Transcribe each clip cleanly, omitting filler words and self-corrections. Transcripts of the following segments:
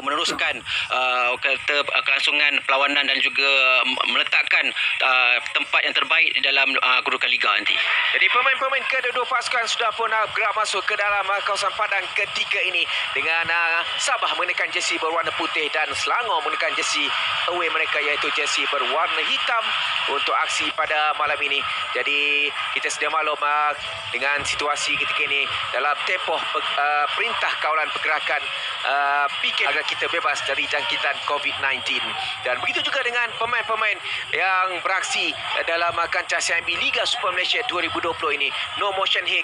meneruskan kelangsungan perlawanan dan juga meletakkan tempat yang terbaik di dalam kedudukan liga nanti. Jadi pemain-pemain kedua-dua pasukan sudah pun gerak masuk ke dalam kawasan padang ketiga ini dengan Sabah mengenakan jersey berwarna putih dan Selangor mengenakan jersey away mereka iaitu jersey berwarna hitam untuk aksi pada malam ini. Jadi kita sedia maklum dengan situasi ketika ini dalam tempoh perintah kawalan pergerakan PK agar kita bebas dari jangkitan COVID-19. Dan begitu juga dengan pemain-pemain yang beraksi dalam kancah CIMB Liga Super Malaysia 2020 ini. No motion hit.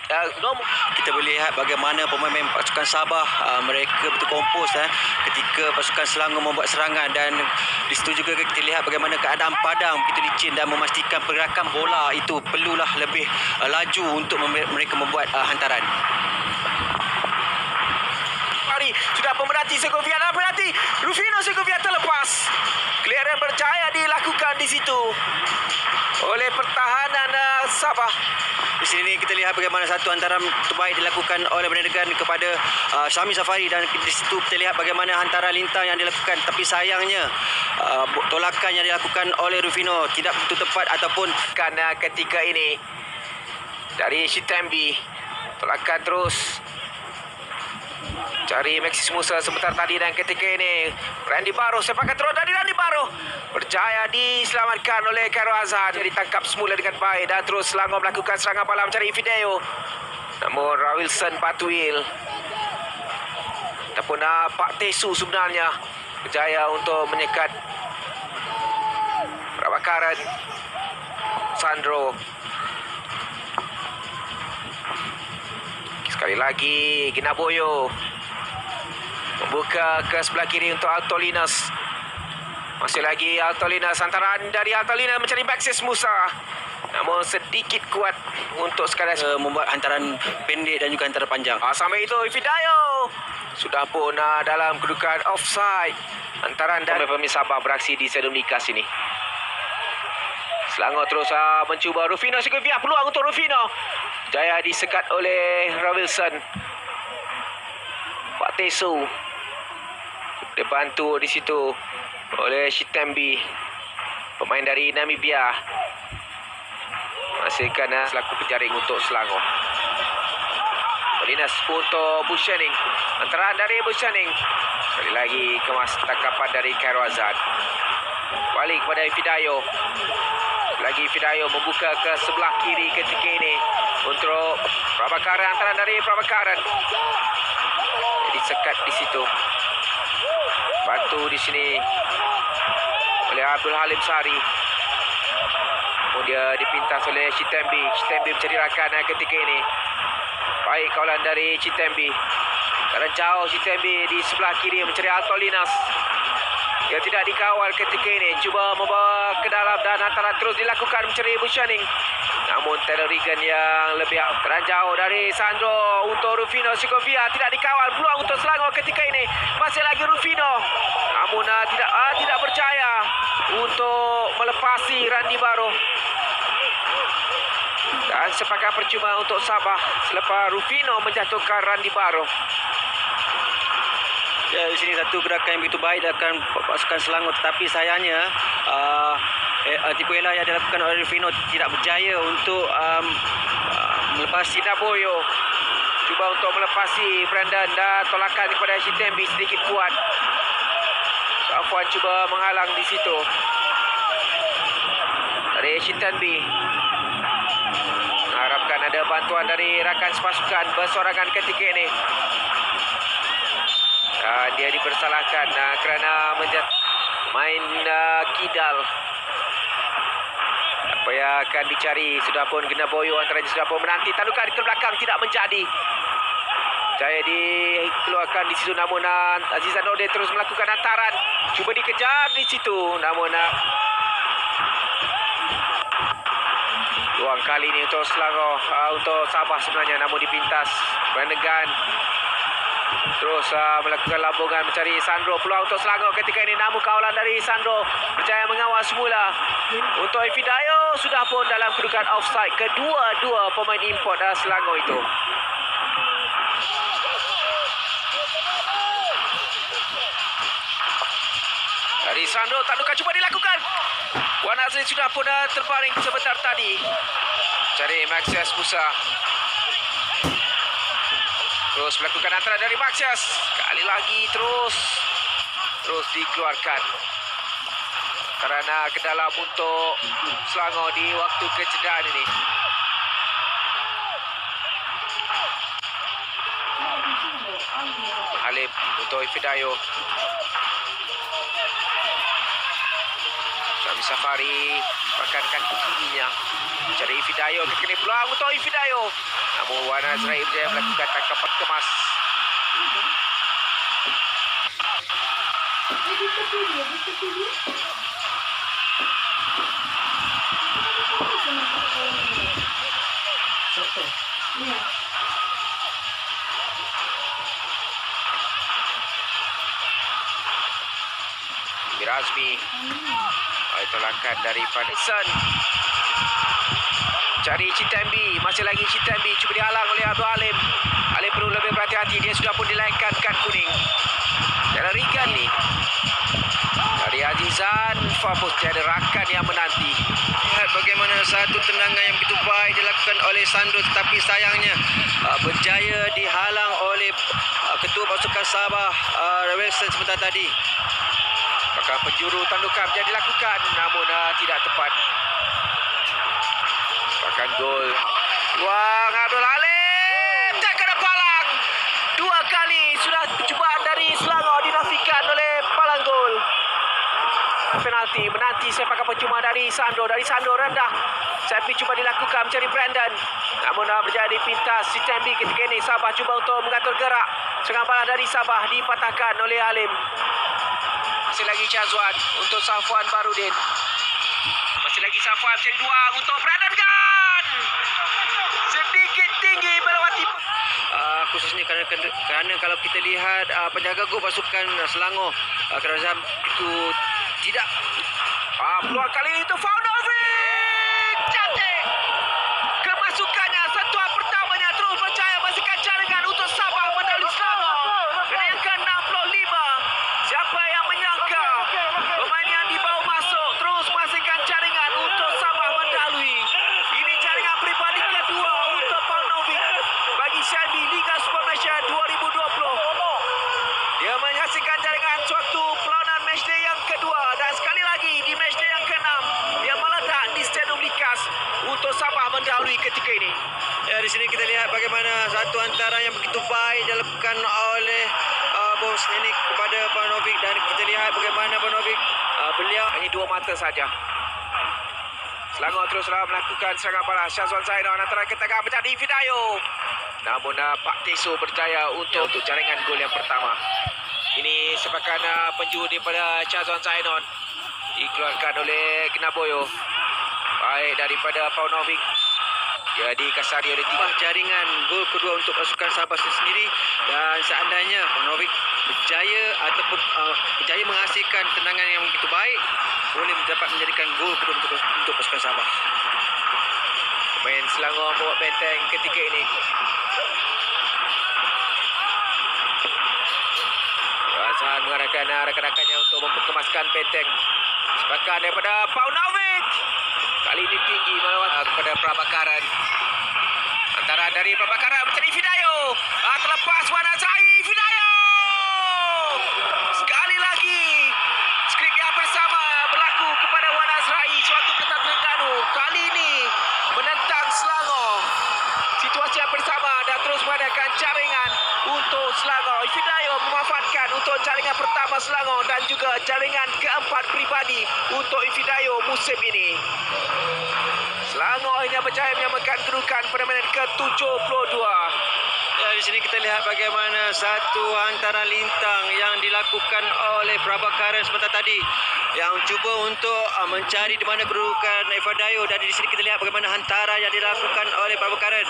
Kita boleh lihat bagaimana pemain pasukan Sabah mereka betul kompos ketika pasukan Selangor membuat serangan, dan di situ juga kita lihat bagaimana keadaan padang begitu licin dan memastikan pergerakan bola itu perlulah lebih laju untuk mereka membuat hantaran. Sudah pemerhati Segovia dan penalti Rufino Segovia terlepas. Clearance berjaya dilakukan di situ oleh pertahanan Sabah. Di sini kita lihat bagaimana satu hantaran terbaik dilakukan oleh Bernegan kepada Syami Safari, dan di situ kita lihat bagaimana hantaran lintang yang dilakukan, tapi sayangnya tolakan yang dilakukan oleh Rufino tidak betul tepat ataupun ketika ini dari Shitembi tolakan terus cari Maxis Musa sebentar tadi, dan ketika ini Randy Barrow sepakat terus dari Randy Barrow berjaya diselamatkan oleh Khairul Azhar. Ditangkap semula dengan baik dan terus Selangor melakukan serangan bala mencari Fideo, namun Rawilson Patwil ataupun Pak Tesu sebenarnya berjaya untuk menyekat Prabakaran Sandro. Sekali lagi Ginaboyo membuka ke sebelah kiri untuk Altolinas. Masih lagi Altolinas, hantaran dari Altolinas mencari Maxis Musa, namun sedikit kuat untuk sekadar membuat hantaran pendek dan juga hantaran panjang. Sampai itu Fidayo sudah pun dalam kedudukan offside. Hantaran dan pemain Sabah beraksi di Stadium Nikas ini. Selangor terus mencuba. Rufino Segovia, peluang untuk Rufino, jaya disekat oleh Rawilson. Pak Tesu dibantu di situ oleh Shitembi, pemain dari Namibia, menghasilkan selaku penjaring untuk Selangor. Berinas untuk Bushaning, hantaran dari Bushaning, sekali lagi kemas tangkapan dari Khairul Azhar. Balik kepada Fidayo, lagi Fidayo membuka ke sebelah kiri ketika ini untuk Prabakaran, hantaran dari Prabakaran disekat di situ. Bantu di sini oleh Abdul Halim Sari. Kemudian dipintas oleh Shitembi. Shitembi mencari rakan ketika ini. Baik kawalan dari Shitembi. Karena jauh Shitembi di sebelah kiri mencari Altolinas. Dia tidak dikawal ketika ini. Cuba membawa ke dalam dan hantaran terus dilakukan mencari Bushaning. Namun Terorigan yang lebih teranjauh dari Sandro untuk Rufino Segovia, tidak dikawal. Peluang untuk Selangor ketika ini. Masih lagi Rufino, namun tidak berjaya untuk melepasi Randy Barrow. Dan sepakat percuma untuk Sabah selepas Rufino menjatuhkan Randy Barrow. Ya, di sini satu gerakan yang begitu baik dilakukan pasukan Selangor, tetapi sayangnya tipu elah yang dilakukan oleh Rufino tidak berjaya untuk melepasi Ginaboyo. Cuba untuk melepasi Brandon dan tolakan kepada Shitembi sedikit kuat. Afwan cuba menghalang di situ dari Shitembi. Harapkan ada bantuan dari rakan sepasukan bersorangan ketika ini. Dia dipersalahkan kerana main kidal. Apa yang akan dicari sudah pun Ginaboyo antaranya sudah pun menanti tandukan ke belakang, tidak menjadi. Jaya dikeluarkan di situ, namun Azizan Nordin terus melakukan hantaran. Cuba dikejar di situ, namun luang kali ini untuk Selangor, untuk Sabah sebenarnya, namun dipintas Bernegan. Terus melakukan lambungan mencari Sandro. Peluang untuk Selangor ketika ini, namun kawalan dari Sandro berjaya mengawal semula. Untuk Fidayo sudah pun dalam kedudukan offside kedua-dua pemain import Selangor itu. Lisandro tandukan cuba dilakukan. Wan Azri sudah pun terbaring sebentar tadi. Cari Maxias Musa. Terus melakukan antara dari Maxias. Kali lagi terus dikeluarkan. Kerana ke dalam untuk Selangor di waktu kecederaan ini. Halim untuk Ifidayo. Syami Safari pakai kaki kirinya. Cari Ifidayo, kekini peluang untuk Ifidayo. Namun Wan Azrai berjaya melakukan tangkapan kemas. Mirazmi. Itu langkah daripada Sun. Cari Citembi. Masih lagi Citembi. Cuba dihalang oleh Abdul Halim. Halim perlu lebih berhati-hati. Dia sudah pun dilainkan kad kuning. Dalam Rigan ni. Dari Azizan. Fapus tiada rakan yang menanti. Lihat bagaimana satu tendangan yang begitu baik dilakukan oleh Sandro, tetapi sayangnya berjaya dihalang oleh ketua pasukan Sabah Wilson sebentar tadi. Maka penjuru tandukan menjadi dilakukan, namun tidak tepat. Bahkan gol. Wang Abdul Halim. Tekan palang. 2 kali sudah percubaan dari Selangor dinafikan oleh palang gol. Penalti menanti sepakan percuma dari Sandro. Dari Sandro rendah. Tapi cuba dilakukan mencari Brandon. Namun berjadi pintas Citembi ketika ini. Sabah cuba untuk mengatur gerak. Serangan balas dari Sabah dipatahkan oleh Halim. Masih lagi Chazwan untuk Safwan Barudin. Masih lagi Safwan mencari 2 untuk Brandon Gun. Sedikit tinggi melewati. Khususnya kerana kalau kita lihat penjaga gol pasukan Selangor Kerazam itu tidak. Peluang kali ini untuk Faunovic. Cantik. Kemasukannya sentuhan pertamanya terus percaya masihkan jaringan untuk Sabah mendahului Selangor. Dan yang ke-65. Siapa yang menyangka pemain yang dibawa masuk terus masihkan jaringan untuk Sabah mendahului. Ini jaringan peribadi kedua untuk Paunovic bagi Shelby Liga Super Malaysia 2020. Dia menyaksikan jaringan suatu perlawanan matchday yang kedua dan sekali lagi di matchday yang ke-6 dia meledak di Stadium Likas untuk Sabah mendahului ketika ini. Ya, di sini kita lihat bagaimana satu antara yang begitu baik dilakukan oleh bos ini kepada Paunovic, dan kita lihat bagaimana Paunovic beliau Hanya 2 mata saja. Selangor teruslah melakukan serangan balas. Syazwan Zainal antara ke tengah menjadi Fidayo. Namun Pak Teso berjaya untuk jaringan gol yang pertama. Ini sepakan penjuru daripada Syazwan Zainal. Dikeluarkan oleh Kinaboyo. Baik daripada Paunovic. Jadi kasari oleh 3 jaringan gol kedua untuk pasukan Sabah sendiri, dan seandainya Paunovic berjaya ataupun berjaya menghasilkan tendangan yang begitu baik, boleh dapat menjadikan gol kedua untuk pasukan Sabah. Pemain Selangor bawa benteng ketika ini. Razan mengarahkan rakan-rakannya untuk memperkemaskan benteng. Sepakan daripada Paunovic. Kali ini tinggi melawat kepada Prabakaran. Antara dari Prabakaran mencari Fidayo. Terlepas Wan Azrai. Fidayo. Sekali lagi. Skrip yang bersama berlaku kepada Wan Azrai. Suatu penentang Terengganu. Kali ini menentang Selangor. Situasi yang bersama dan terus mengadakan jaringan untuk Selangor. Fidayo memanfaatkan untuk jaringan pertama Selangor dan juga jaringan keempat pribadi untuk Fidayo musim ini. Selangor hanya berjaya menyamakan kedudukan pada minit ke-72. Ya, di sini kita lihat bagaimana satu hantaran lintang yang dilakukan oleh Prabakaran sebentar tadi, yang cuba untuk mencari di mana kedudukan Ifadayo, dan di sini kita lihat bagaimana hantaran yang dilakukan oleh Prabakaran.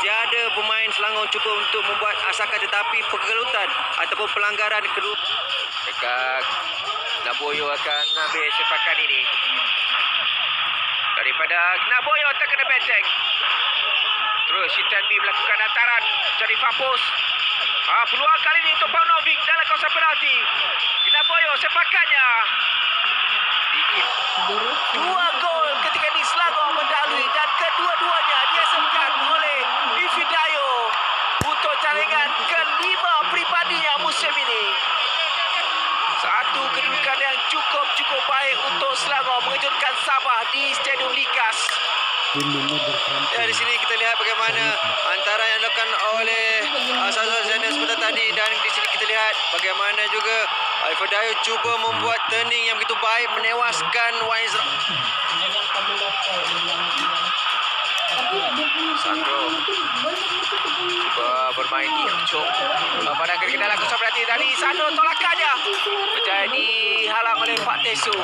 Tiada pemain Selangor cuba untuk membuat asakan, tetapi pergelutan ataupun pelanggaran kedua. Dekat Naboyo akan ambil sepakan ini. Daripada Naboyo terkena benteng. Terus Shitanbi melakukan hantaran dari Fapus. Peluang kali ini untuk Paunovic dalam kawasan penalti. Naboyo sepakannya. Dua gol ketika di Selangor mendahului dan kedua-duanya dihasilkan oleh Ifidayo untuk jaringan kelima pribadinya musim ini. Satu kedudukan yang cukup baik untuk Selangor mengejutkan Sabah di Stadium Likas. Ya, di sini kita lihat bagaimana antara yang dilakukan oleh Sazal Zainal sebentar tadi, dan di sini kita lihat bagaimana juga Ifidayo cuba membuat turning yang begitu baik menewaskan Waiz. Sandro bermain di hujung pada kedalam kosong berarti dari Sandro, tolakannya menjadi halang oleh Pak Tesu.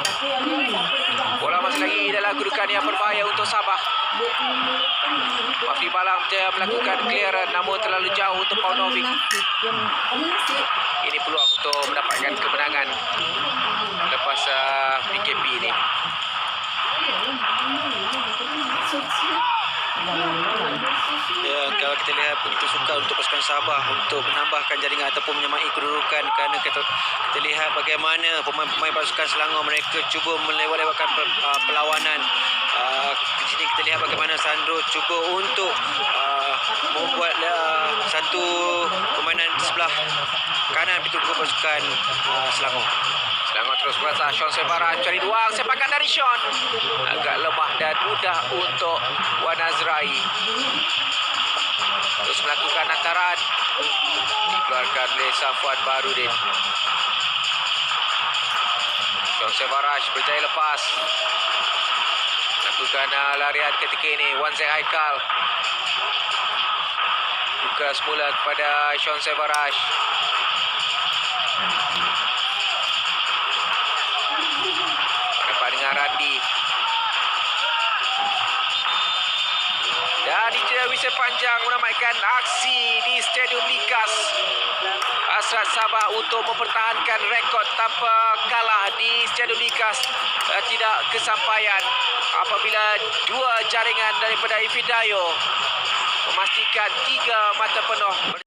Bola masih lagi dalam kedudukan yang berbahaya untuk Sabah. Fafri Balang melakukan clearan namun terlalu jauh untuk Paunovic. Ini peluang untuk mendapatkan kemenangan lepas PKP ini. Ya, kalau kita lihat begitu sukar untuk pasukan Sabah untuk menambahkan jaringan ataupun menyamai kedudukan, kerana kita lihat bagaimana pemain-pemain pasukan Selangor mereka cuba melewat-lewatkan perlawanan. Di sini kita lihat bagaimana Sandro cuba untuk membuat satu permainan di sebelah kanan pintu pasukan Selangor. Selangor terus berasa. Sean Sebaran cari ruang, sepakan dari Sean. Agak lemah dan mudah untuk Wan Azrai. Terus melakukan hantaran. Dikeluarkan oleh Safwan Barudin. Sean Sebaran berjaya lepas. Lakukan larian ketika ini. Wan Zek Haikal. Buka semula kepada Sean Sebaran. Dengan Randi. Dan Ijazah Wisel Panjang menamaikan aksi di Stadium Likas. Hasrat Sabah untuk mempertahankan rekod tanpa kalah di Stadium Likas tidak kesampaian apabila dua jaringan daripada Ifidayo memastikan 3 mata penuh.